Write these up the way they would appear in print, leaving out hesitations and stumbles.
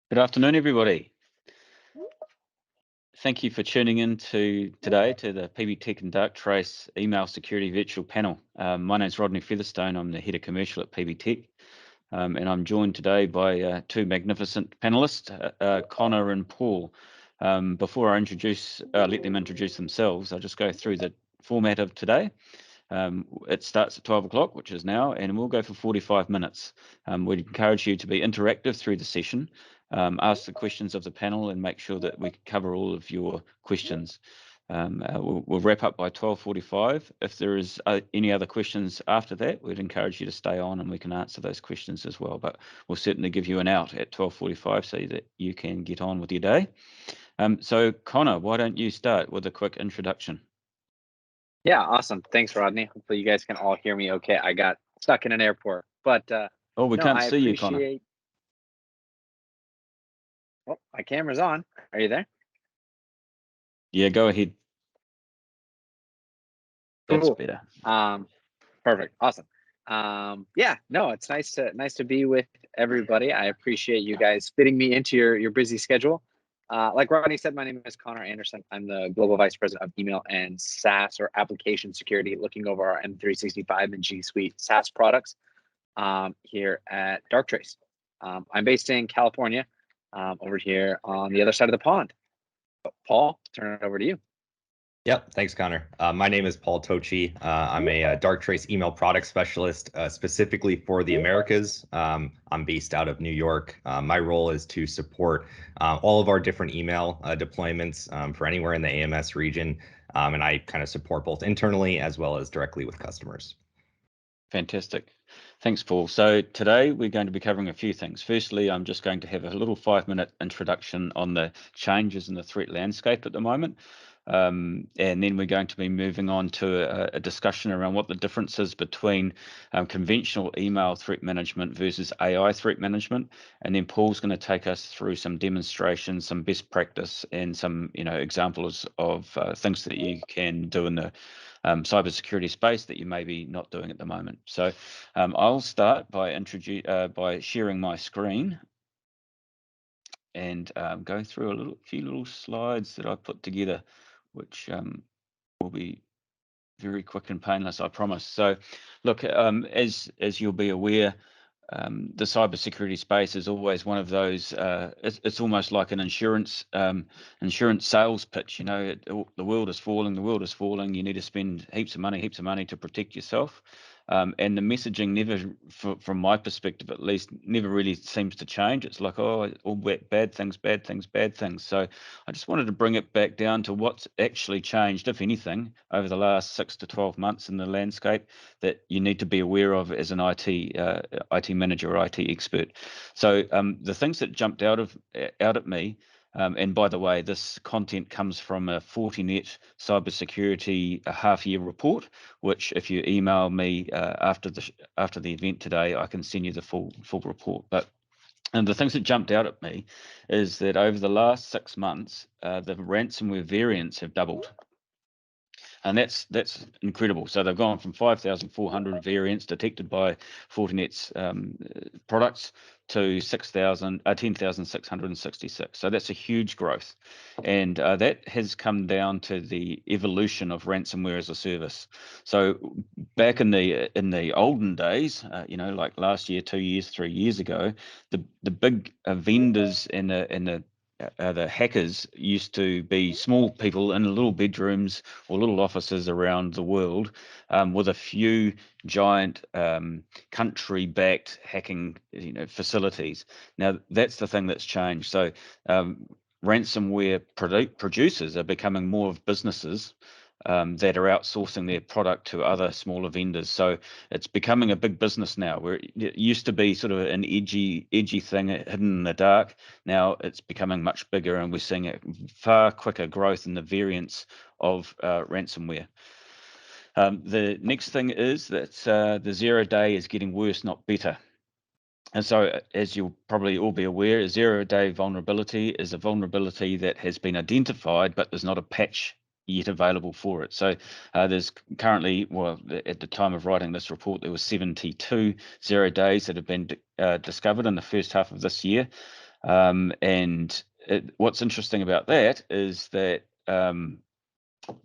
Good afternoon, everybody. Thank you for tuning in today to the PB Tech and Darktrace email security virtual panel. My name is Rodney Featherstone. I'm the head of commercial at PB Tech, and I'm joined today by two magnificent panelists, Connor and Paul. Before I let them introduce themselves, I'll just go through the format of today. It starts at 12 o'clock, which is now, and we'll go for 45 minutes. We'd encourage you to be interactive through the session, ask the questions of the panel, and make sure that we cover all of your questions. We'll wrap up by 12:45. If there is any other questions after that, we'd encourage you to stay on and we can answer those questions as well. But we'll certainly give you an out at 12:45 so that you can get on with your day. So Connor, why don't you start with a quick introduction? Yeah, awesome. Thanks, Rodney. Hopefully you guys can all hear me okay. I got stuck in an airport, but we can't see you, Connor. Oh, my camera's on. Are you there? Yeah, go ahead. That's cool. better. Perfect. Awesome. Yeah, no, it's nice to be with everybody. I appreciate you guys fitting me into your busy schedule. Like Rodney said, my name is Connor Anderson. I'm the Global Vice President of Email and SaaS or Application Security, looking over our M365 and G Suite SaaS products here at Darktrace. I'm based in California, over here on the other side of the pond. But Paul, turn it over to you. Yep, thanks, Connor. My name is Paul Tochi. I'm a Darktrace email product specialist, specifically for the Americas. I'm based out of New York. My role is to support all of our different email deployments for anywhere in the AMS region, and I kind of support both internally as well as directly with customers. Fantastic. Thanks, Paul. So today we're going to be covering a few things. Firstly, I'm just going to have a little 5-minute introduction on the changes in the threat landscape at the moment. And then we're going to be moving on to a discussion around what the difference is between conventional email threat management versus AI threat management. And then Paul's going to take us through some demonstrations, some best practice, and some examples of things that you can do in the cybersecurity space that you may be not doing at the moment. So I'll start by sharing my screen and go through a few little slides that I put together, which will be very quick and painless, I promise. So look, as you'll be aware, the cybersecurity space is always one of those. It's almost like an insurance sales pitch. The world is falling. The world is falling. You need to spend heaps of money to protect yourself. And the messaging never, from my perspective at least, never really seems to change. It's like, oh, all bad things, bad things, bad things. So I just wanted to bring it back down to what's actually changed, if anything, over the last 6 to 12 months in the landscape that you need to be aware of as an IT manager or IT expert. So the things that jumped out at me, and by the way, this content comes from a Fortinet cybersecurity half-year report, which if you email me after the event today, I can send you the full report. And the things that jumped out at me is that over the last 6 months, the ransomware variants have doubled. And that's incredible. So they've gone from 5,400 variants detected by Fortinet's products to 10,666. So that's a huge growth, and that has come down to the evolution of ransomware as a service. So back in the olden days, like last year, 2 years, 3 years ago, the big vendors and the hackers used to be small people in little bedrooms or little offices around the world with a few giant country-backed hacking facilities. Now, that's the thing that's changed. So ransomware producers are becoming more of businesses that are outsourcing their product to other smaller vendors. So it's becoming a big business now, where it used to be sort of an edgy thing hidden in the dark. Now it's becoming much bigger, and we're seeing a far quicker growth in the variants of ransomware. The next thing is that the 0-day is getting worse, not better. And so, as you'll probably all be aware, a 0-day vulnerability is a vulnerability that has been identified, but there's not a patch yet available for it. So there's currently, well, at the time of writing this report, there were 72 0 days that have been discovered in the first half of this year. And what's interesting about that is that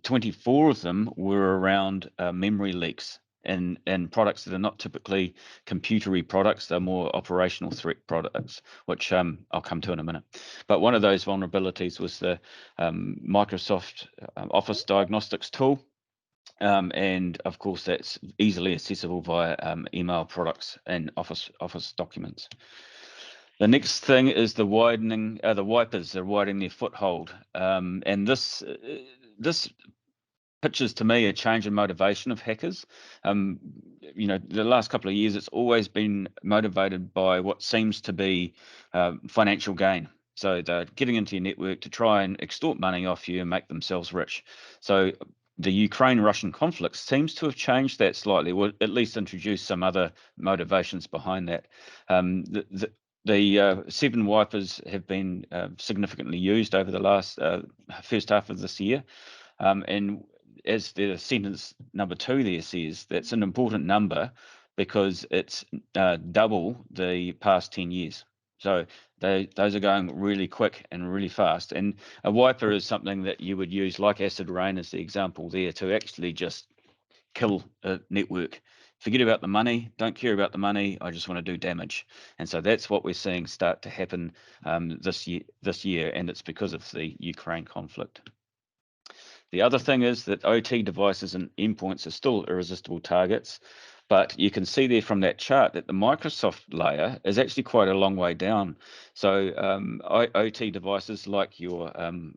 24 of them were around memory leaks and products that are not typically computery products. They're more operational threat products, which I'll come to in a minute. But one of those vulnerabilities was the Microsoft Office diagnostics tool. And of course, that's easily accessible via email products and Office documents. The next thing is the widening, the wipers are widening their foothold. And this pictures to me a change in motivation of hackers. You know, the last couple of years, it's always been motivated by what seems to be financial gain. So they're getting into your network to try and extort money off you and make themselves rich. So the Ukraine-Russian conflict seems to have changed that slightly, or at least introduced some other motivations behind that. The 7 wipers have been significantly used over the last first half of this year. And as the sentence number 2 there says, that's an important number because it's double the past 10 years. So those are going really quick and really fast. And a wiper is something that you would use, like acid rain as the example there, to actually just kill a network. Forget about the money, don't care about the money, I just want to do damage. And so that's what we're seeing start to happen this year, and it's because of the Ukraine conflict. The other thing is that OT devices and endpoints are still irresistible targets, but you can see there from that chart that the Microsoft layer is actually quite a long way down. So OT devices like your,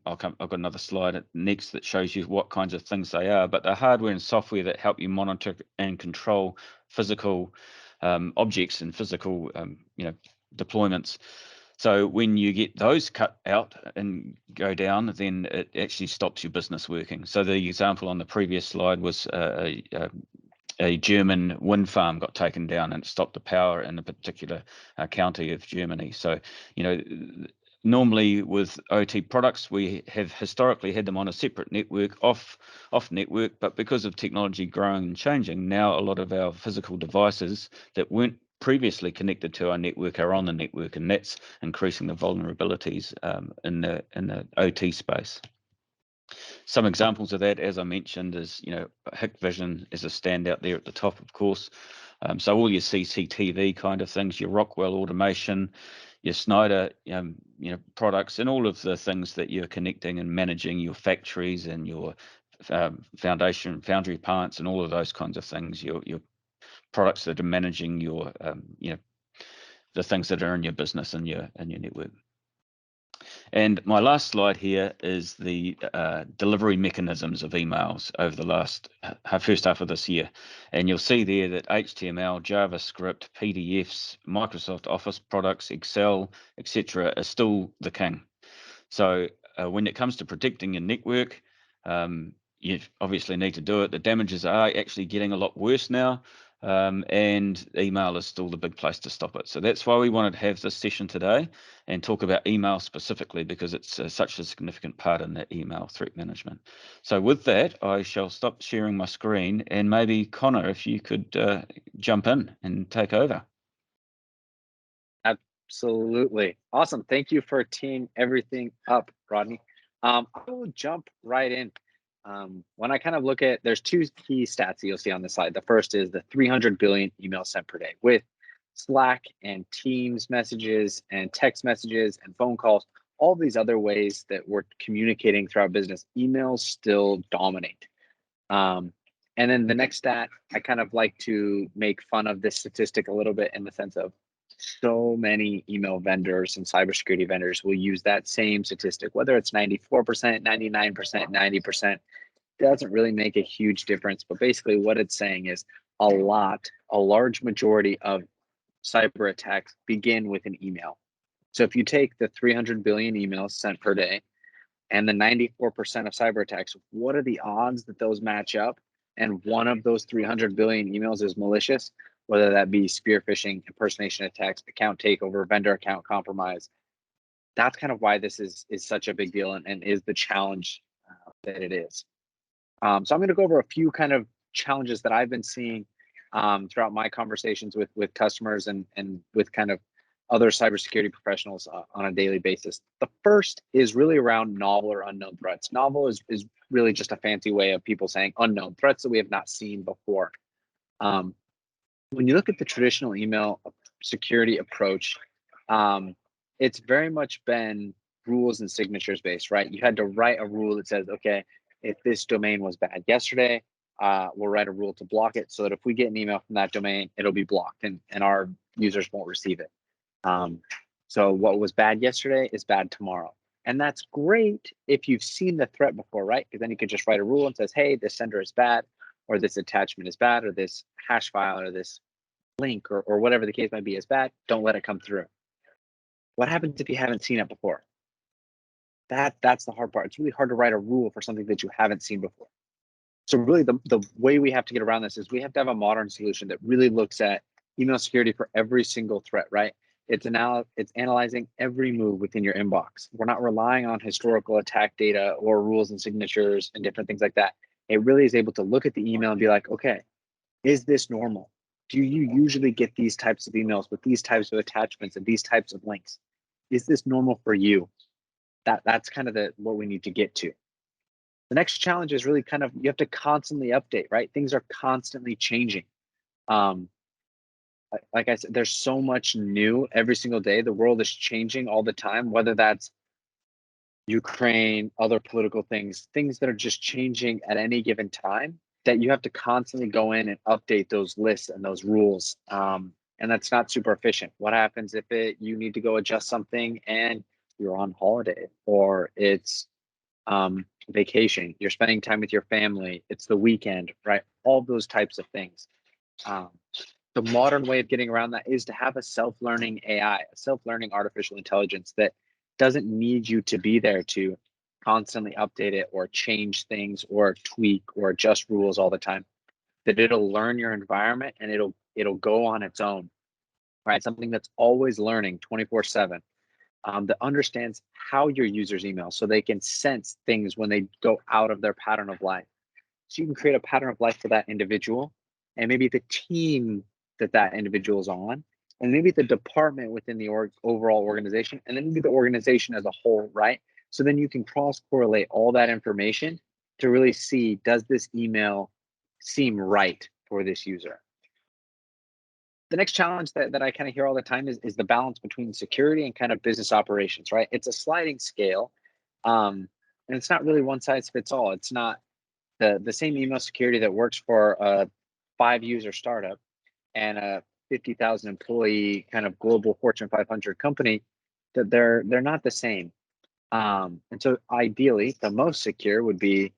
I've got another slide next that shows you what kinds of things they are, but they're hardware and software that help you monitor and control physical objects and physical, deployments. So when you get those cut out and go down, then it actually stops your business working. So the example on the previous slide was a German wind farm got taken down and it stopped the power in a particular county of Germany. So, you know, normally with OT products, we have historically had them on a separate network, off network, but because of technology growing and changing, now a lot of our physical devices that weren't previously connected to our network are on the network, and that's increasing the vulnerabilities in the OT space. Some examples of that, as I mentioned, is, you know, Hikvision is a standout there at the top, of course. So all your CCTV kind of things, your Rockwell automation, your Schneider, products, and all of the things that you're connecting and managing your factories and your foundry plants and all of those kinds of things. Your products that are managing your, the things that are in your business and your network. And my last slide here is the delivery mechanisms of emails over the last first half of this year. And you'll see there that HTML, JavaScript, PDFs, Microsoft Office products, Excel, etc. are still the king. So when it comes to protecting your network, you obviously need to do it. The damages are actually getting a lot worse now. And email is still the big place to stop it. So that's why we wanted to have this session today and talk about email specifically, because it's such a significant part in the email threat management. So with that, I shall stop sharing my screen, and maybe Connor, if you could jump in and take over. Absolutely. Awesome. Thank you for teeing everything up, Rodney. I will jump right in. When I kind of look at, there's 2 key stats that you'll see on this slide. The first is the 300 billion emails sent per day. With Slack and Teams messages and text messages and phone calls, all these other ways that we're communicating throughout business, emails still dominate. And then the next stat, I kind of like to make fun of this statistic a little bit in the sense of so many email vendors and cybersecurity vendors will use that same statistic, whether it's 94%, 99%, 90%, doesn't really make a huge difference. But basically what it's saying is a large majority of cyber attacks begin with an email. So if you take the 300 billion emails sent per day and the 94% of cyber attacks, what are the odds that those match up? And one of those 300 billion emails is malicious, whether that be spear phishing, impersonation attacks, account takeover, vendor account compromise. That's kind of why this is such a big deal and is the challenge that it is. So I'm going to go over a few kind of challenges that I've been seeing throughout my conversations with customers and with kind of other cybersecurity professionals on a daily basis. The first is really around novel or unknown threats. Novel is really just a fancy way of people saying unknown threats that we have not seen before. When you look at the traditional email security approach, it's very much been rules and signatures based, right? You had to write a rule that says, okay, if this domain was bad yesterday, we'll write a rule to block it so that if we get an email from that domain, it'll be blocked and our users won't receive it. So what was bad yesterday is bad tomorrow. And that's great if you've seen the threat before, right? Because then you could just write a rule and says, hey, this sender is bad, or this attachment is bad, or this hash file, or this link, or whatever the case might be is bad. Don't let it come through. What happens if you haven't seen it before? That's the hard part. It's really hard to write a rule for something that you haven't seen before. So really the way we have to get around this is we have to have a modern solution that really looks at email security for every single threat, right? It's analyzing every move within your inbox. We're not relying on historical attack data or rules and signatures and different things like that. It really is able to look at the email and be like, okay, is this normal? Do you usually get these types of emails with these types of attachments and these types of links? Is this normal for you? That's kind of what we need to get to. The next challenge is really kind of, you have to constantly update, right? Things are constantly changing. Like I said, there's so much new every single day. The world is changing all the time, whether that's Ukraine, other political things that are just changing at any given time, that you have to constantly go in and update those lists and those rules. And that's not super efficient. What happens if you need to go adjust something and you're on holiday, or it's vacation, you're spending time with your family, it's the weekend, right? All those types of things. The modern way of getting around that is to have a self-learning AI, a self-learning artificial intelligence that doesn't need you to be there to constantly update it or change things or tweak or adjust rules all the time. That it'll learn your environment and it'll go on its own, right? Something that's always learning 24/7. That understands how your users email so they can sense things when they go out of their pattern of life. So you can create a pattern of life for that individual and maybe the team that individual is on, and maybe the department within the overall organization, and then maybe the organization as a whole, right? So then you can cross-correlate all that information to really see, does this email seem right for this user? The next challenge that I kind of hear all the time is the balance between security and kind of business operations, right? It's a sliding scale, and it's not really one size fits all. It's not the same email security that works for a 5-user startup and a 50,000 employee kind of global Fortune 500 company, that they're not the same. And so ideally, the most secure would be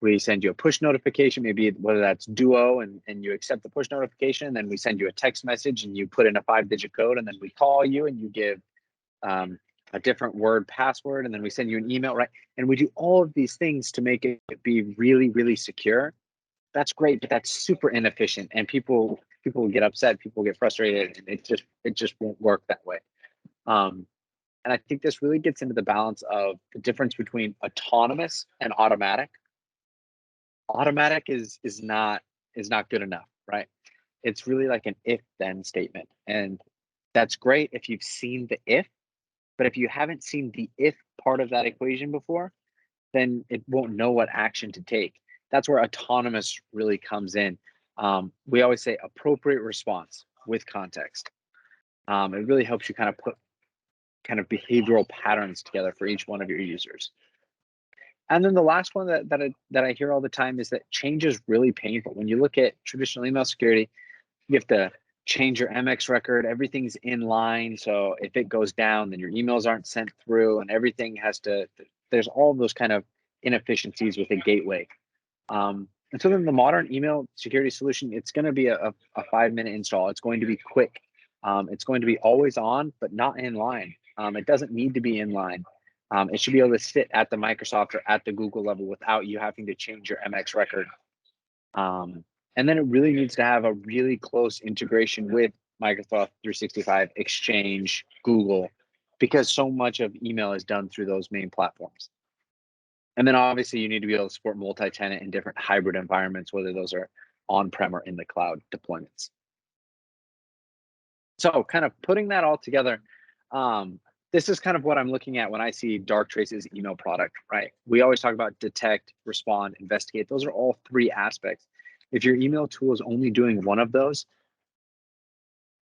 we send you a push notification, maybe whether that's Duo, and you accept the push notification, and then we send you a text message and you put in a 5-digit code, and then we call you and you give a different word password, and then we send you an email, right? And we do all of these things to make it be really, really secure. That's great, but that's super inefficient, and people will get upset, people get frustrated, and it just won't work that way. And I think this really gets into the balance of the difference between autonomous and automatic. Automatic is not good enough, right? It's really like an if-then statement, and that's great if you've seen the if, but if you haven't seen the if part of that equation before, then it won't know what action to take. That's where autonomous really comes in. We always say appropriate response with context. It really helps you kind of put kind of behavioral patterns together for each one of your users. And then the last one that I hear all the time is that change is really painful. When you look at traditional email security, you have to change your MX record. Everything's in line. So if it goes down, then your emails aren't sent through, and everything has to, there's all those kind of inefficiencies with a gateway. And so then the modern email security solution, it's going to be a 5-minute install. It's going to be quick. It's going to be always on, but not in line. It doesn't need to be in line. It should be able to sit at the Microsoft or at the Google level without you having to change your MX record. And then it really needs to have a really close integration with Microsoft 365, Exchange, Google, because so much of email is done through those main platforms. And then obviously you need to be able to support multi-tenant in different hybrid environments, whether those are on-prem or in the cloud deployments. So kind of putting that all together, this is kind of what I'm looking at when I see Darktrace's email product, right? We always talk about detect, respond, investigate. Those are all three aspects. If your email tool is only doing one of those,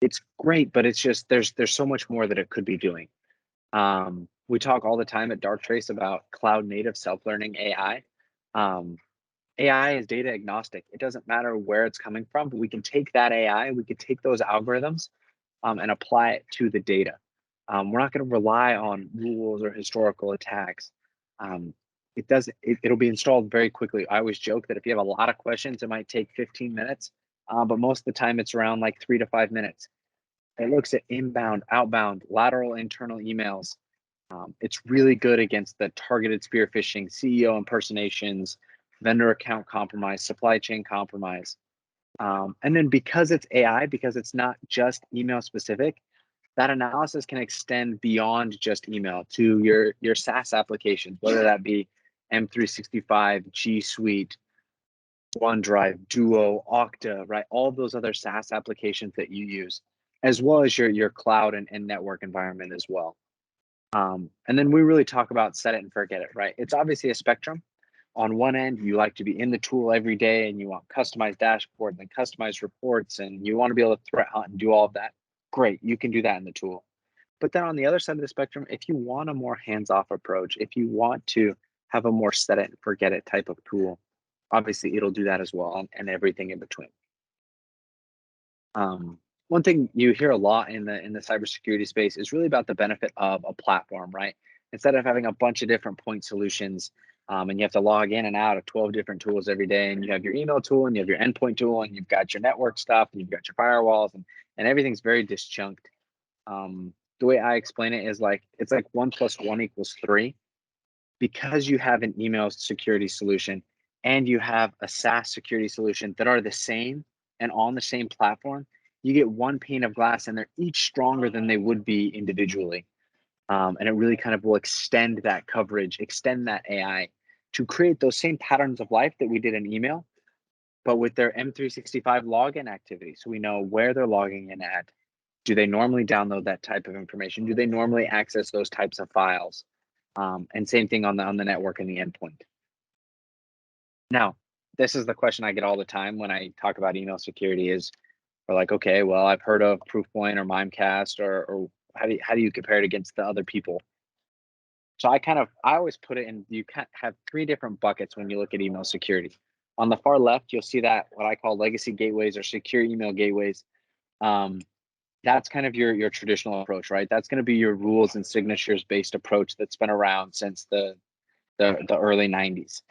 it's great, but it's just there's so much more that it could be doing. We talk all the time at Darktrace about cloud native self-learning AI. AI is data agnostic. It doesn't matter where it's coming from, but we can take that AI, we can take those algorithms and apply it to the data. We're not going to rely on rules or historical attacks. It'll be installed very quickly. I always joke that if you have a lot of questions, it might take 15 minutes, but most of the time it's around like 3 to 5 minutes. It looks at inbound, outbound, lateral, internal emails. It's really good against the targeted spear phishing, CEO impersonations, vendor account compromise, supply chain compromise. And then because it's AI, because it's not just email specific, that analysis can extend beyond just email to your SaaS applications, whether that be M365, G Suite, OneDrive, Duo, Okta, right? All of those other SaaS applications that you use, as well as your cloud and network environment as well. And then we really talk about set it and forget it, right? It's obviously a spectrum. On one end, you like to be in the tool every day and you want customized dashboards and customized reports and you want to be able to threat hunt and do all of that. Great, you can do that in the tool. But then on the other side of the spectrum, if you want a more hands-off approach, if you want to have a more set it and forget it type of tool, obviously it'll do that as well and everything in between. One thing you hear a lot in the cybersecurity space is really about the benefit of a platform, right? Instead of having a bunch of different point solutions, and you have to log in and out of 12 different tools every day, and you have your email tool, and you have your endpoint tool, and you've got your network stuff, and you've got your firewalls, and everything's very disjunct. The way I explain it is like it's like 1 + 1 = 3, because you have an email security solution and you have a SaaS security solution that are the same and on the same platform. You get one pane of glass, and they're each stronger than they would be individually. And it really kind of will extend that coverage, extend that AI to create those same patterns of life that we did in email, but with their M365 login activity. So we know where they're logging in at. Do they normally download that type of information? Do they normally access those types of files? And same thing on the network and the endpoint. Now, this is the question I get all the time when I talk about email security is, we're like, okay, well, I've heard of Proofpoint or Mimecast, or how do you compare it against the other people? So I always put it in, you can't have 3 different buckets when you look at email security. On the far left, you'll see that what I call legacy gateways or secure email gateways. That's kind of your traditional approach, right? That's going to be your rules and signatures based approach that's been around since the early 90s.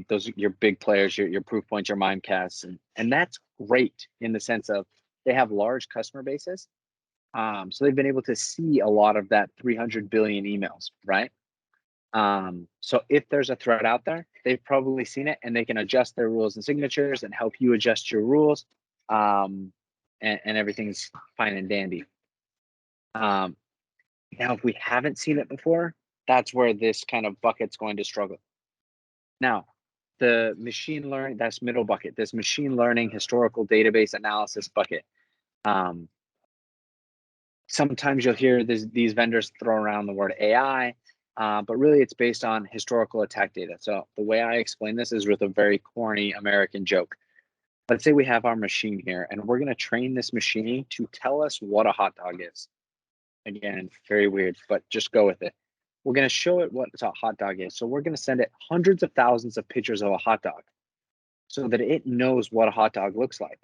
Those are your big players, your Proofpoints, your Mimecasts, and that's great in the sense of they have large customer bases. So they've been able to see a lot of that 300 billion emails, right? So if there's a threat out there, they've probably seen it and they can adjust their rules and signatures and help you adjust your rules. And everything's fine and dandy. Now, if we haven't seen it before, that's where this kind of bucket's going to struggle. Now, the machine learning, that's middle bucket, this machine learning historical database analysis bucket. Sometimes you'll hear these vendors throw around the word AI, but really it's based on historical attack data. So the way I explain this is with a very corny American joke. Let's say we have our machine here and we're going to train this machine to tell us what a hot dog is. Again, very weird, but just go with it. We're going to show it what a hot dog is. So we're going to send it hundreds of thousands of pictures of a hot dog so that it knows what a hot dog looks like.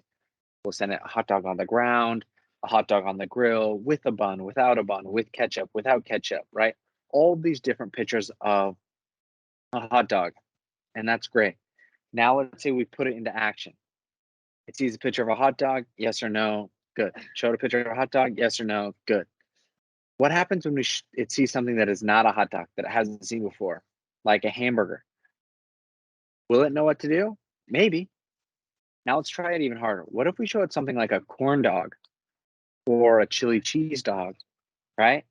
We'll send it a hot dog on the ground, a hot dog on the grill, with a bun, without a bun, with ketchup, without ketchup, right? All these different pictures of a hot dog. And that's great. Now let's say we put it into action. It sees a picture of a hot dog, yes or no, good. Showed a picture of a hot dog, yes or no, good. What happens when it sees something that is not a hot dog, that it hasn't seen before, like a hamburger? Will it know what to do? Maybe. Now let's try it even harder. What if we show it something like a corn dog or a chili cheese dog, right?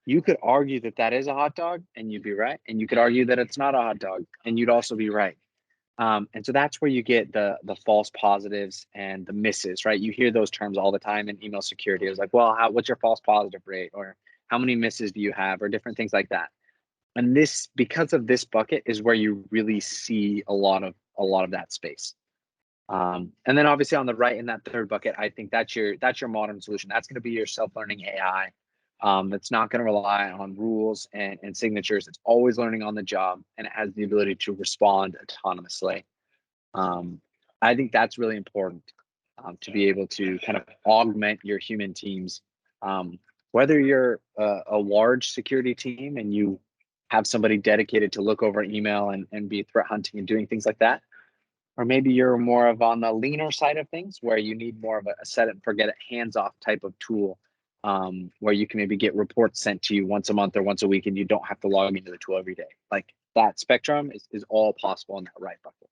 You could argue that that is a hot dog and you'd be right. And you could argue that it's not a hot dog and you'd also be right. And so that's where you get the false positives and the misses, right? You hear those terms all the time in email security. It's like, well, what's your false positive rate, or how many misses do you have, or different things like that. And this, because of this bucket, is where you really see a lot of that space. And then obviously on the right in that third bucket, I think that's your modern solution. That's going to be your self-learning AI. That's not going to rely on rules and signatures. It's always learning on the job, and it has the ability to respond autonomously. I think that's really important, to be able to kind of augment your human teams. Whether you're a large security team and you have somebody dedicated to look over email and be threat hunting and doing things like that, or maybe you're more of on the leaner side of things where you need more of a set it and forget it, hands-off type of tool, where you can maybe get reports sent to you once a month or once a week and you don't have to log into the tool every day. Like, that spectrum is all possible in that right bucket.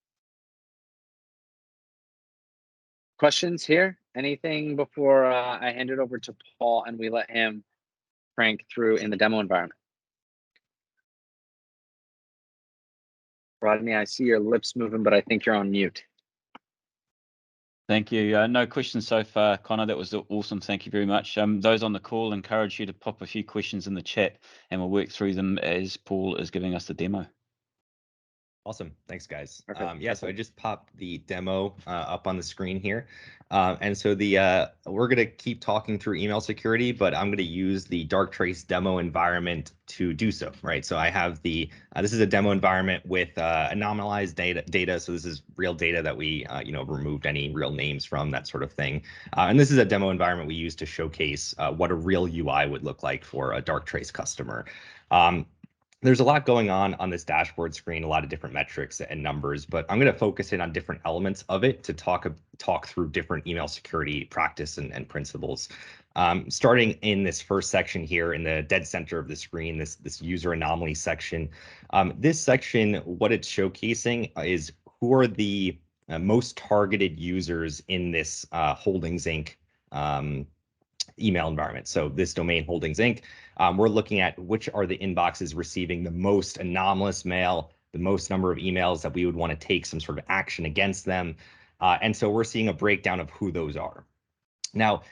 Questions here? Anything before I hand it over to Paul and we let him crank through in the demo environment? Rodney, I see your lips moving, but I think you're on mute. Thank you. No questions so far, Connor. That was awesome. Thank you very much. Those on the call, encourage you to pop a few questions in the chat, and we'll work through them as Paul is giving us the demo. Awesome. Thanks, guys. Perfect. Yeah, so I just popped the demo up on the screen here. And so we're going to keep talking through email security, but I'm going to use the Darktrace demo environment to do so, right? So I have this is a demo environment with anonymized data. So this is real data that we, removed any real names from, that sort of thing. And this is a demo environment we use to showcase what a real UI would look like for a Darktrace customer. There's a lot going on this dashboard screen, a lot of different metrics and numbers, but I'm going to focus in on different elements of it to talk through different email security practice and principles. Starting in this first section here in the dead center of the screen, this user anomaly section. This section, what it's showcasing is who are the most targeted users in this Holdings Inc. Email environment. So this domain Holdings Inc., we're looking at which are the inboxes receiving the most anomalous mail, the most number of emails that we would want to take some sort of action against them. And so we're seeing a breakdown of who those are. Now,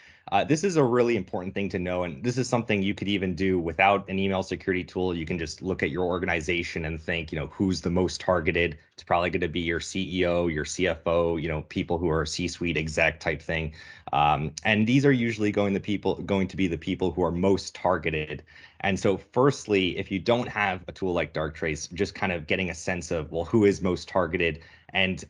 this is a really important thing to know, and this is something you could even do without an email security tool. You can just look at your organization and think, who's the most targeted. It's probably going to be your CEO, your CFO, people who are C-suite exec type thing. And these are usually going to be the people who are most targeted. And so firstly, if you don't have a tool like Darktrace, just kind of getting a sense of, well, who is most targeted, and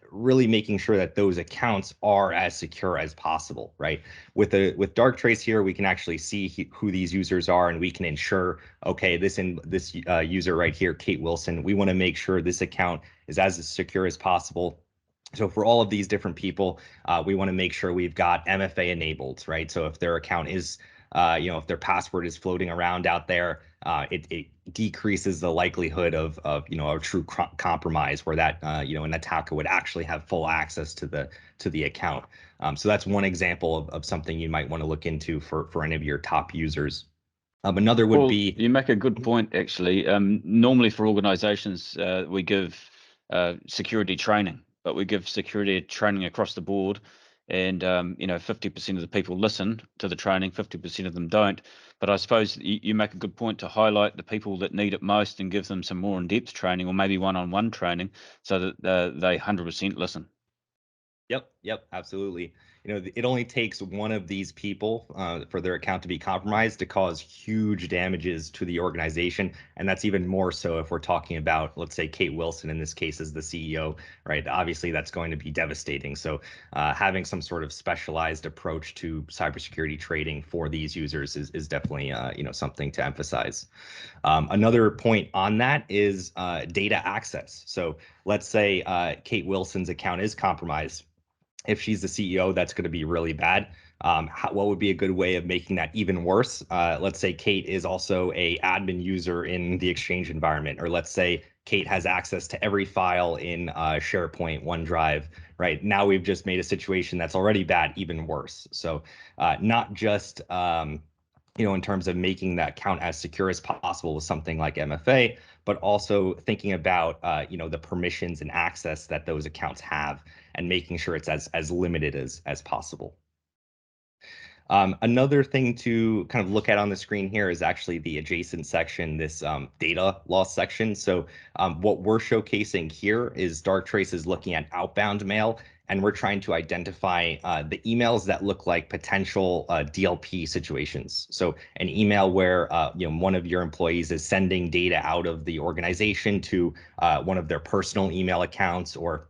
really making sure that those accounts are as secure as possible, right? With Darktrace here, we can actually see who these users are, and we can ensure, okay, this user right here, Kate Wilson, we want to make sure this account is as secure as possible. So for all of these different people, we want to make sure we've got MFA enabled, right? So if their account is, if their password is floating around out there, it decreases the likelihood of a true compromise where that an attacker would actually have full access to the account. So that's one example of something you might want to look into for any of your top users. Another would be, you make a good point, actually. Normally for organizations, we give security training, but we give security training across the board. And 50% of the people listen to the training, 50% of them don't. But I suppose you make a good point to highlight the people that need it most and give them some more in-depth training, or maybe one-on-one training, so that they 100% listen. Yep, absolutely. It only takes one of these people for their account to be compromised to cause huge damages to the organization. And that's even more so if we're talking about, let's say, Kate Wilson, in this case, as the CEO, right? Obviously, that's going to be devastating. So having some sort of specialized approach to cybersecurity trading for these users is definitely, something to emphasize. Another point on that is data access. So let's say Kate Wilson's account is compromised. If she's the CEO, that's going to be really bad. What would be a good way of making that even worse? Let's say Kate is also a admin user in the Exchange environment, or let's say Kate has access to every file in SharePoint, OneDrive, right? Now we've just made a situation that's already bad even worse. So not just in terms of making that account as secure as possible with something like MFA, but also thinking about, the permissions and access that those accounts have and making sure it's as limited as possible. Another thing to kind of look at on the screen here is actually the adjacent section, this data loss section. So what we're showcasing here is Darktrace is looking at outbound mail, and we're trying to identify the emails that look like potential DLP situations. So an email where one of your employees is sending data out of the organization to one of their personal email accounts, or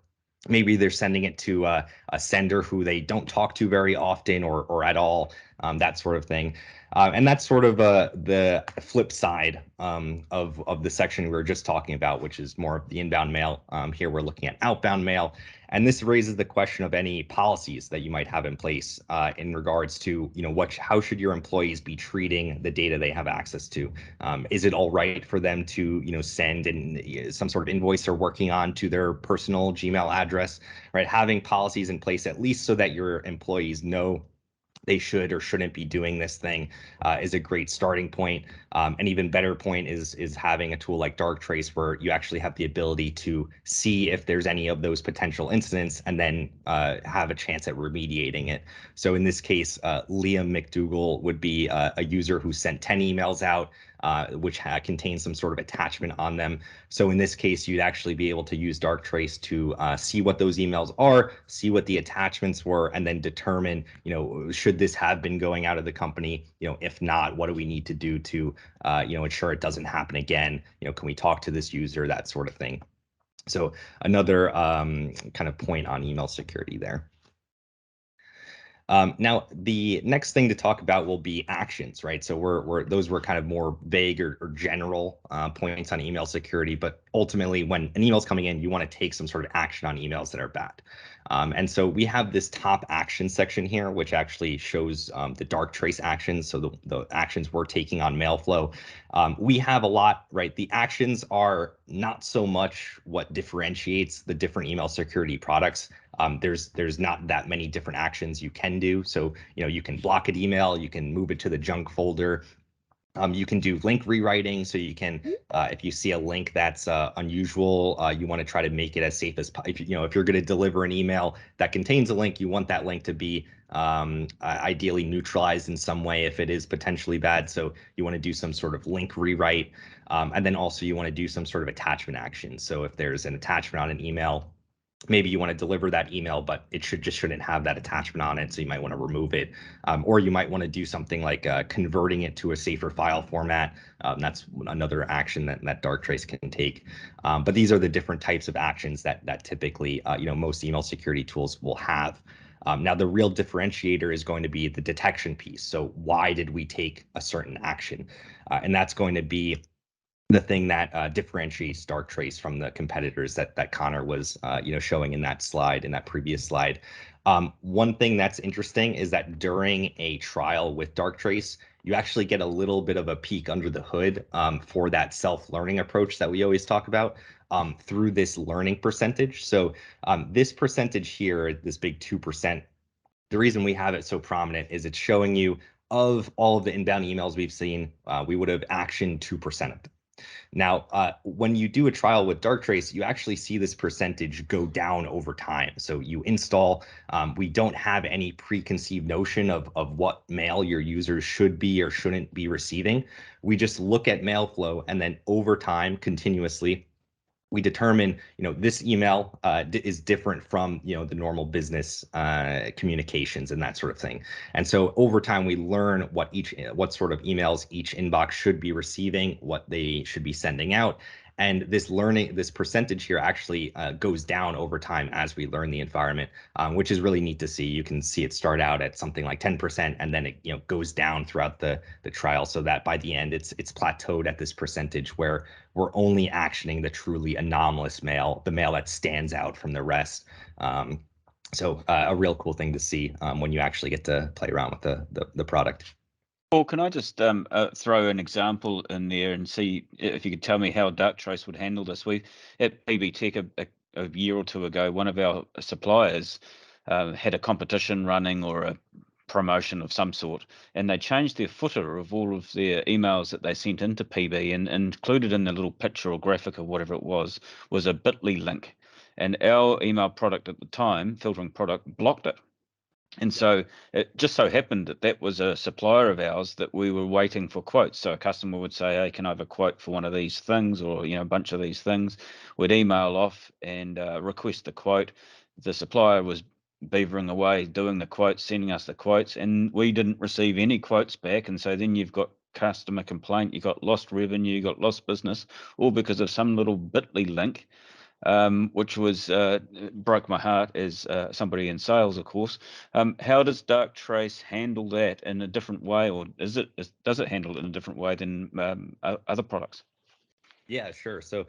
maybe they're sending it to a sender who they don't talk to very often or at all, that sort of thing. And that's sort of the flip side of the section we were just talking about, which is more of the inbound mail. Here we're looking at outbound mail. And this raises the question of any policies that you might have in place in regards to, how should your employees be treating the data they have access to? Is it all right for them to, send some sort of invoice they're working on to their personal Gmail address, right? Having policies in place, at least so that your employees know they should or shouldn't be doing this thing, is a great starting point. An even better point is having a tool like Darktrace, where you actually have the ability to see if there's any of those potential incidents and then have a chance at remediating it. So in this case, Liam McDougall would be a user who sent 10 emails out, which contain some sort of attachment on them. So in this case, you'd actually be able to use Darktrace to see what those emails are, see what the attachments were, and then determine, should this have been going out of the company? If not, what do we need to do to, ensure it doesn't happen again? Can we talk to this user? That sort of thing. So another kind of point on email security there. Now, the next thing to talk about will be actions, right? So those were kind of more vague or general points on email security, but ultimately, when an email's coming in, you want to take some sort of action on emails that are bad. And so we have this top action section here, which actually shows the Darktrace actions, so the actions we're taking on Mailflow. We have a lot, right? The actions are not so much what differentiates the different email security products. There's not that many different actions you can do. So, you can block an email, you can move it to the junk folder. You can do link rewriting, so you can, if you see a link that's unusual, you want to try to make it as safe as if you're going to deliver an email that contains a link, you want that link to be ideally neutralized in some way if it is potentially bad. So you want to do some sort of link rewrite, and then also you want to do some sort of attachment action. So if there's an attachment on an email, maybe you want to deliver that email, but it shouldn't have that attachment on it, so you might want to remove it. Or you might want to do something like converting it to a safer file format. That's another action that Darktrace can take. But these are the different types of actions that typically most email security tools will have. Now, the real differentiator is going to be the detection piece. So why did we take a certain action? And that's going to be the thing that differentiates Darktrace from the competitors that Connor was showing in that slide, in that previous slide. One thing that's interesting is that during a trial with Darktrace, you actually get a little bit of a peek under the hood for that self-learning approach that we always talk about through this learning percentage. So this percentage here, this big 2%, the reason we have it so prominent is it's showing you, of all of the inbound emails we've seen, we would have actioned 2% of them. Now, when you do a trial with Darktrace, you actually see this percentage go down over time. So you install, we don't have any preconceived notion of what mail your users should be or shouldn't be receiving. We just look at mail flow, and then over time, continuously, we determine, this email is different from, the normal business communications and that sort of thing. And so over time, we learn what sort of emails each inbox should be receiving, what they should be sending out. And this percentage here actually goes down over time as we learn the environment, which is really neat to see. You can see it start out at something like 10%, and then it goes down throughout the trial, so that by the end it's plateaued at this percentage where we're only actioning the truly anomalous mail, the mail that stands out from the rest. So a real cool thing to see when you actually get to play around with the product. Paul, can I just throw an example in there and see if you could tell me how Darktrace would handle this? We at PB Tech a year or two ago, one of our suppliers had a competition running, or promotion of some sort, and they changed their footer of all of their emails that they sent into PB, and included in the little picture or graphic or whatever it was a bit.ly link. And our email product at the time, filtering product, blocked it. And so it just so happened that that was a supplier of ours that we were waiting for quotes. So a customer would say, hey, can I have a quote for one of these things, or a bunch of these things? We'd email off and request the quote. The supplier was beavering away doing the quotes, sending us the quotes, and we didn't receive any quotes back. And so then you've got customer complaint, you got lost revenue, you got lost business, all because of some little bit.ly link, which was broke my heart as somebody in sales, of course. How does Darktrace handle that in a different way, or does it handle it in a different way than other products? Yeah, sure. So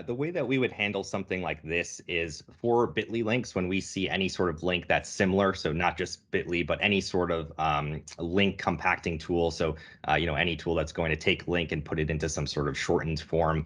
the way that we would handle something like this is for bit.ly links, when we see any sort of link that's similar, so not just bit.ly, but any sort of link compacting tool. So, any tool that's going to take link and put it into some sort of shortened form,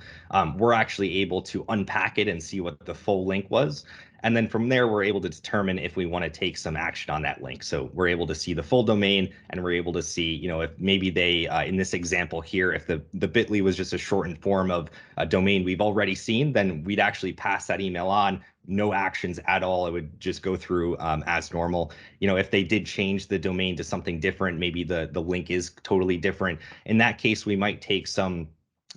we're actually able to unpack it and see what the full link was. And then from there, we're able to determine if we want to take some action on that link. So we're able to see the full domain, and we're able to see, if maybe they, in this example here, if the bit.ly was just a shortened form of a domain we've already seen, then we'd actually pass that email on, no actions at all. It would just go through as normal. If they did change the domain to something different, maybe the link is totally different. In that case, we might take some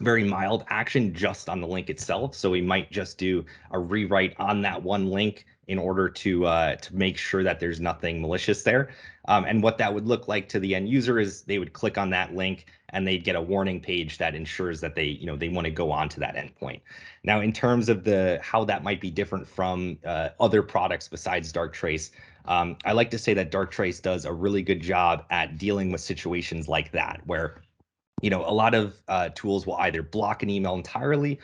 very mild action just on the link itself. So we might just do a rewrite on that one link in order to make sure that there's nothing malicious there. And what that would look like to the end user is they would click on that link and they'd get a warning page that ensures that they want to go on to that endpoint. Now, in terms of how that might be different from other products besides Darktrace, I like to say that Darktrace does a really good job at dealing with situations like that, where a lot of tools will either block an email entirely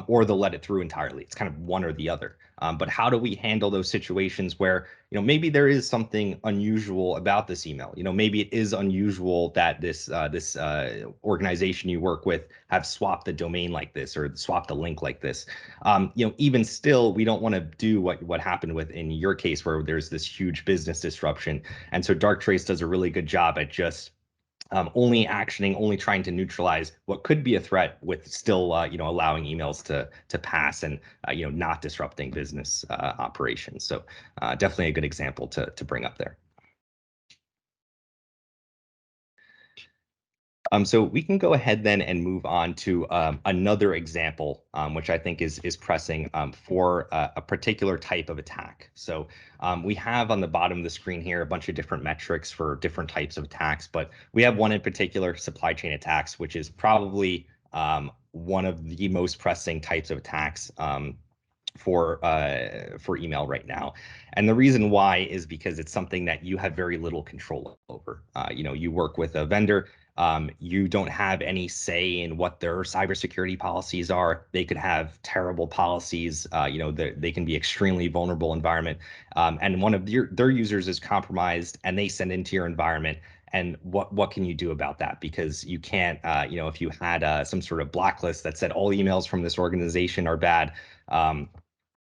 or they'll let it through entirely. It's kind of one or the other. But how do we handle those situations where, maybe there is something unusual about this email? Maybe it is unusual that this organization you work with have swapped the domain like this or swapped a link like this. Even still, we don't want to do what happened with in your case, where there's this huge business disruption. And so Darktrace does a really good job at just only actioning, only trying to neutralize what could be a threat, with still, allowing emails to pass and, not disrupting business operations. So definitely a good example to bring up there. So we can go ahead then and move on to another example, which I think is pressing for a particular type of attack. So we have on the bottom of the screen here a bunch of different metrics for different types of attacks, but we have one in particular, supply chain attacks, which is probably one of the most pressing types of attacks for email right now. And the reason why is because it's something that you have very little control over. You work with a vendor. You don't have any say in what their cybersecurity policies are. They could have terrible policies. They can be extremely vulnerable environment. And one of their users is compromised, and they send into your environment. And what can you do about that? Because you can't, if you had some sort of blacklist that said all emails from this organization are bad,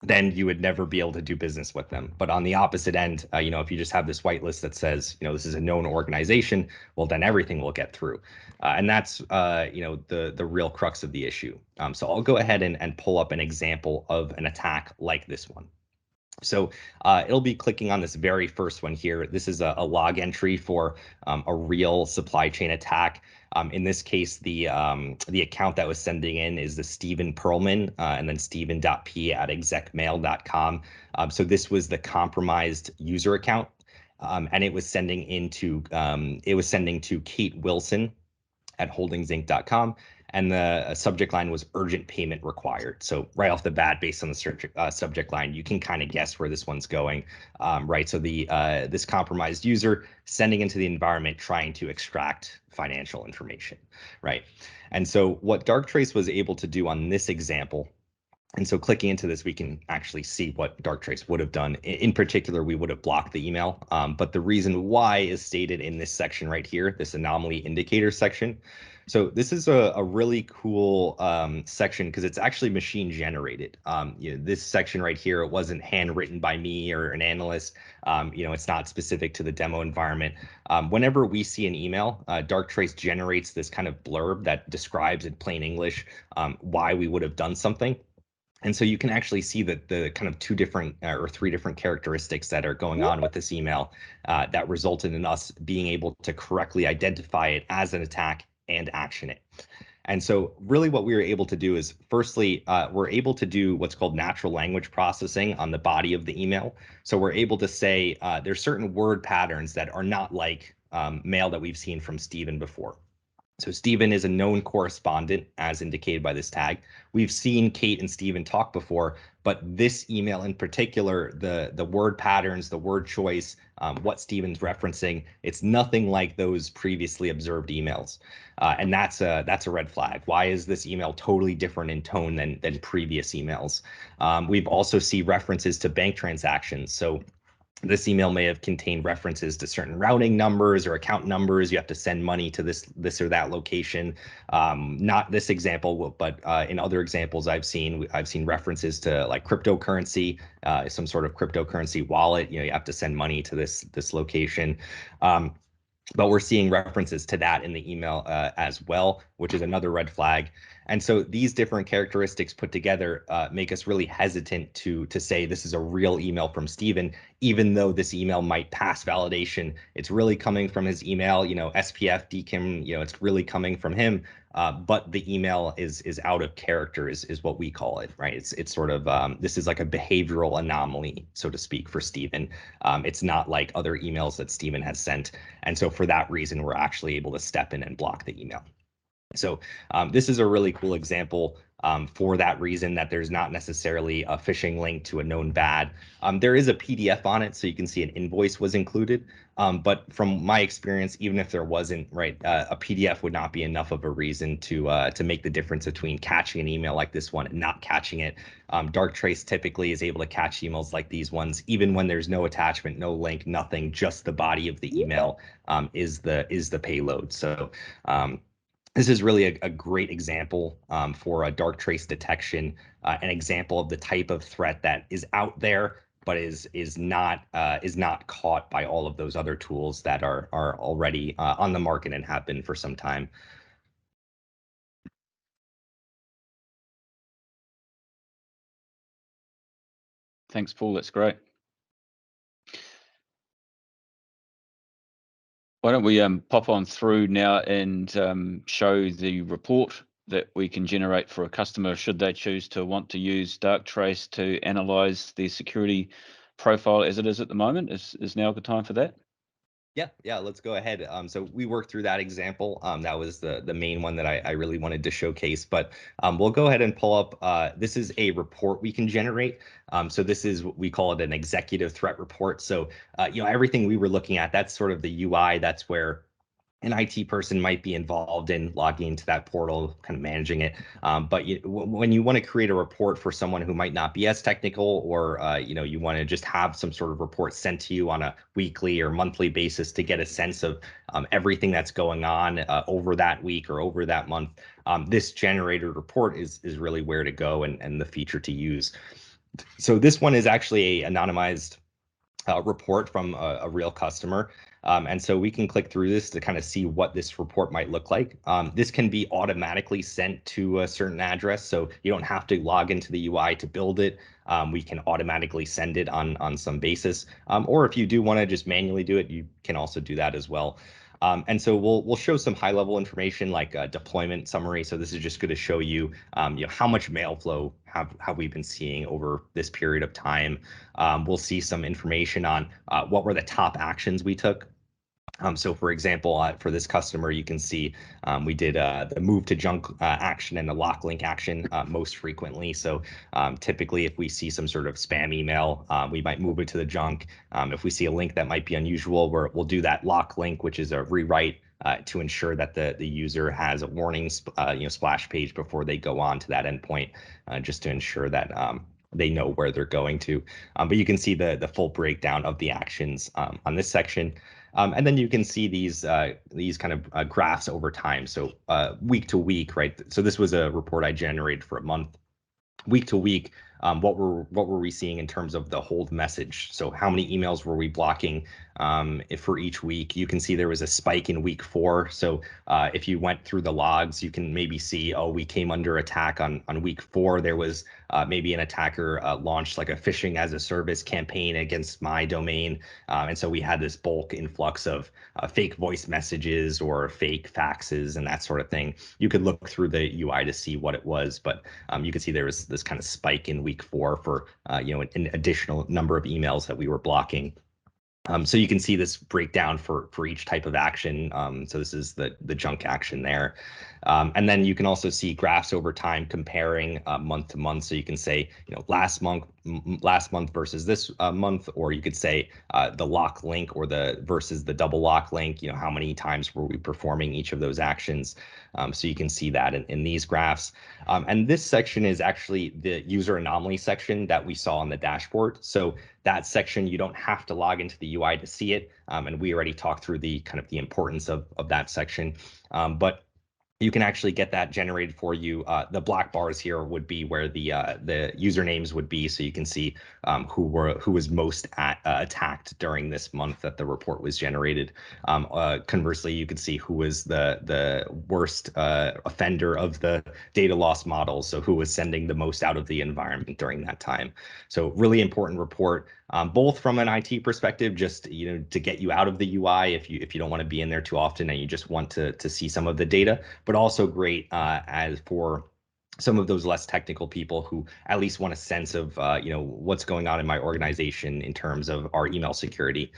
then you would never be able to do business with them. But on the opposite end, if you just have this whitelist that says, this is a known organization, well, then everything will get through. And that's, the real crux of the issue. So I'll go ahead and pull up an example of an attack like this one. So it'll be clicking on this very first one here. This is a log entry for a real supply chain attack. In this case, the account that was sending in is the Stephen Perlman, and then stephen.p@execmail.com. So this was the compromised user account, and it was sending to Kate Wilson at holdingsinc.com. And the subject line was urgent payment required. So right off the bat, based on the subject line, you can kind of guess where this one's going, right? So this compromised user sending into the environment, trying to extract financial information, right? And so what Darktrace was able to do on this example And so clicking into this, we can actually see what Darktrace would have done. In particular, we would have blocked the email. But the reason why is stated in this section right here, this anomaly indicator section. So this is a really cool section because it's actually machine generated. This section right here, it wasn't handwritten by me or an analyst. It's not specific to the demo environment. Whenever we see an email, Darktrace generates this kind of blurb that describes in plain English why we would have done something. And so you can actually see that the kind of 2 different or 3 different characteristics that are going on with this email that resulted in us being able to correctly identify it as an attack and action it. And so really what we were able to do is, firstly, we're able to do what's called natural language processing on the body of the email. So we're able to say there's certain word patterns that are not like mail that we've seen from Stephen before. So Stephen is a known correspondent, as indicated by this tag. We've seen Kate and Stephen talk before, but this email in particular, the word patterns, the word choice, what Stephen's referencing, it's nothing like those previously observed emails. And that's a red flag. Why is this email totally different in tone than previous emails? We've also see references to bank transactions. So this email may have contained references to certain routing numbers or account numbers. You have to send money to this or that location. Not this example, but in other examples I've seen references to like cryptocurrency, some sort of cryptocurrency wallet. You have to send money to this location. But we're seeing references to that in the email as well, which is another red flag. And so these different characteristics put together make us really hesitant to say this is a real email from Stephen, even though this email might pass validation. It's really coming from his email, SPF, DKIM, it's really coming from him. But the email is out of character is what we call it, right? It's sort of this is like a behavioral anomaly, so to speak, for Stephen. It's not like other emails that Stephen has sent. And so for that reason, we're actually able to step in and block the email. So this is a really cool example for that reason, that there's not necessarily a phishing link to a known bad. There is a PDF on it, so you can see an invoice was included. But from my experience, even if there wasn't, right, a PDF would not be enough of a reason to make the difference between catching an email like this one and not catching it. Darktrace typically is able to catch emails like these ones, even when there's no attachment, no link, nothing, just the body of the email is the payload. So this is really a great example for a Darktrace detection, an example of the type of threat that is out there, but is not caught by all of those other tools that are already on the market and have been for some time. Thanks, Paul. That's great. Why don't we pop on through now and show the report that we can generate for a customer should they choose to want to use Darktrace to analyze the security profile as it is at the moment. Is now a good time for that? Yeah, let's go ahead. So we worked through that example. That was the main one that I really wanted to showcase, but we'll go ahead and pull up. This is a report we can generate. So this is, we call it an executive threat report. So, everything we were looking at, that's sort of the UI. That's where an IT person might be involved in logging into that portal, kind of managing it. But when you want to create a report for someone who might not be as technical, or you want to just have some sort of report sent to you on a weekly or monthly basis to get a sense of everything that's going on over that week or over that month, this generated report is really where to go and the feature to use. So this one is actually a anonymized report from a real customer. And so we can click through this to kind of see what this report might look like. This can be automatically sent to a certain address, so you don't have to log into the UI to build it. We can automatically send it on some basis. Or if you do want to just manually do it, you can also do that as well. And so we'll show some high level information like a deployment summary. So this is just going to show you, how much mail flow have we been seeing over this period of time. We'll see some information on what were the top actions we took. So for example, for this customer, you can see we did the move to junk action and the lock link action most frequently. So typically, if we see some sort of spam email, we might move it to the junk. If we see a link that might be unusual, we'll do that lock link, which is a rewrite to ensure that the user has a warning splash page before they go on to that endpoint, just to ensure that they know where they're going to. But you can see the full breakdown of the actions on this section. And then you can see these kind of graphs over time. So week to week, right? So this was a report I generated for a month. Week to week, what were we seeing in terms of the hold message? So how many emails were we blocking for each week? You can see there was a spike in week 4. So if you went through the logs, you can maybe see, oh, we came under attack on week 4. There was maybe an attacker launched like a phishing as a service campaign against my domain. And so we had this bulk influx of fake voice messages or fake faxes and that sort of thing. You could look through the UI to see what it was, but you can see there was this kind of spike in week 4 for an additional number of emails that we were blocking. So you can see this breakdown for each type of action. So this is the junk action there. And then you can also see graphs over time comparing month to month. So you can say, last month versus this month, or you could say the lock link or versus the double lock link. How many times were we performing each of those actions? So you can see that in these graphs. And this section is actually the user anomaly section that we saw on the dashboard. So that section, you don't have to log into the UI to see it. And we already talked through the importance of that section. But you can actually get that generated for you. The black bars here would be where the usernames would be, so you can see who was most attacked during this month that the report was generated. Conversely, you could see who was the worst offender of the data loss models, so who was sending the most out of the environment during that time. So really important report, both from an IT perspective, just to get you out of the UI if you don't want to be in there too often and you just want to see some of the data, but also great as for some of those less technical people who at least want a sense of what's going on in my organization in terms of our email security.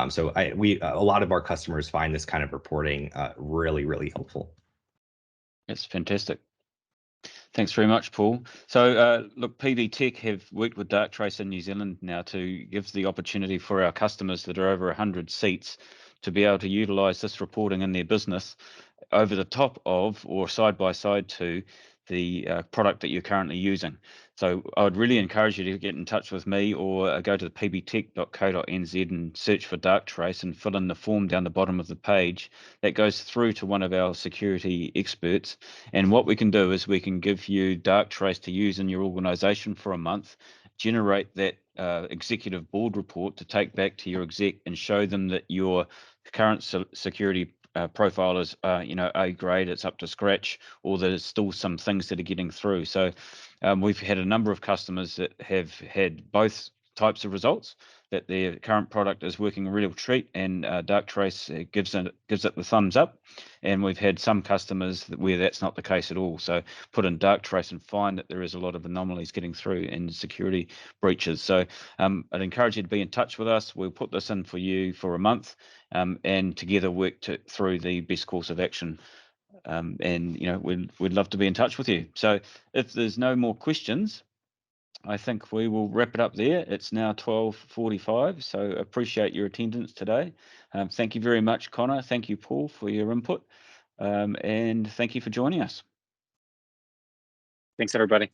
So a lot of our customers find this kind of reporting really, really helpful. That's fantastic. Thanks very much, Paul. So look, PV Tech have worked with Darktrace in New Zealand now to give the opportunity for our customers that are over 100 seats to be able to utilize this reporting in their business over the top of or side by side to the product that you're currently using. So I would really encourage you to get in touch with me or go to the pbtech.co.nz and search for Darktrace and fill in the form down the bottom of the page that goes through to one of our security experts. And what we can do is we can give you Darktrace to use in your organization for a month, generate that executive board report to take back to your exec and show them that your current security profile is A grade, it's up to scratch, or there's still some things that are getting through. So we've had a number of customers that have had both types of results, that their current product is working a real treat and Darktrace gives it the thumbs up, and we've had some customers where that's not the case at all. So put in Darktrace and find that there is a lot of anomalies getting through and security breaches. So I'd encourage you to be in touch with us. We'll put this in for you for a month and together work through the best course of action. And we'd love to be in touch with you. So if there's no more questions, I think we will wrap it up there. It's now 12:45, so appreciate your attendance today. Thank you very much, Connor. Thank you, Paul, for your input. And thank you for joining us. Thanks, everybody.